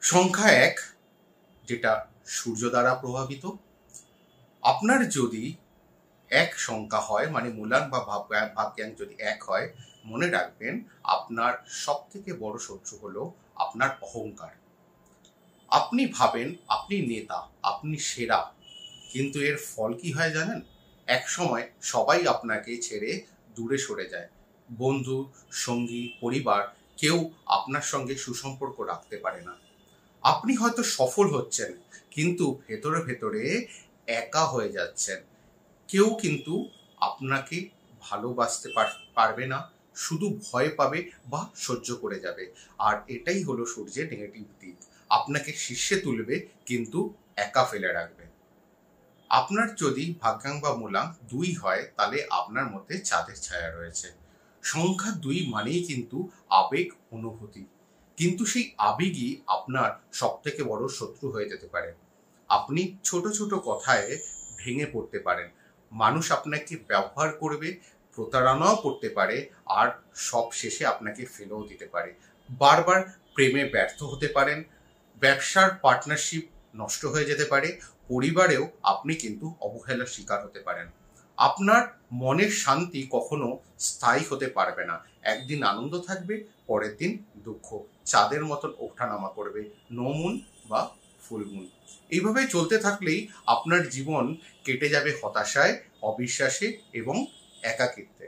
সংখ্যা 1, যেটা সূর্য দ্বারা প্রভাবিত। আপনার যদি 1 সংখ্যা হয়, মানে মূলাঙ্ক বা ভাগ্যাঙ্ক যদি 1 হয়, মনে রাখবেন আপনার সবথেকে বড় শত্রু হলো আপনার অহংকার। আপনি ভাবেন আপনি নেতা, আপনি সেরা, কিন্তু এর ফল কি হয় জানেন? এক সময় সবাই আপনাকে ছেড়ে দূরে সরে যায়। বন্ধু, সঙ্গী, পরিবার কেউ আপনার সঙ্গে সুসম্পর্ক রাখতে পারে না। আপনি হয়তো সফল হচ্ছেন, কিন্তু ভেতরে ভেতরে একা হয়ে যাচ্ছেন। কেউ কিন্তু আপনাকে ভালোবাসতে পারবে না, শুধু ভয় পাবে বা সহ্য করে যাবে। আর এটাই হলো সূর্যের নেগেটিভ দিক। আপনাকে শীর্ষে তুলবে, কিন্তু একা ফেলে রাখবে। আপনার যদি ভাগ্যাঙ্ক বা মূলাঙ্ক 2 হয়, তাহলে আপনার মধ্যে চাঁদের ছায়া রয়েছে। সংখ্যা 2 মানেই কিন্তু আবেগ, অনুভূতি। কিন্তু সেই আবেগই আপনার সবথেকে বড় শত্রু হয়ে যেতে পারে। আপনি ছোট ছোট কথায় ভেঙে পড়তে পারেন। মানুষ আপনাকে ব্যবহার করবে, প্রতারণাও করতে পারে, আর সব শেষে আপনাকে ফেলেও দিতে পারে। বারবার প্রেমে ব্যর্থ হতে পারেন, ব্যবসার পার্টনারশিপ নষ্ট হয়ে যেতে পারে, পরিবারেও আপনি কিন্তু অবহেলার শিকার হতে পারেন। আপনার মনের শান্তি কখনো স্থায়ী হতে পারবে না। একদিন আনন্দ থাকবে, পরের দিন দুঃখ। চাঁদের মতন ওঠানামা করবে, নো মুন বা ফুল মুন। এইভাবে চলতে থাকলেই আপনার জীবন কেটে যাবে হতাশায়, অবিশ্বাসে এবং একাকিত্বে।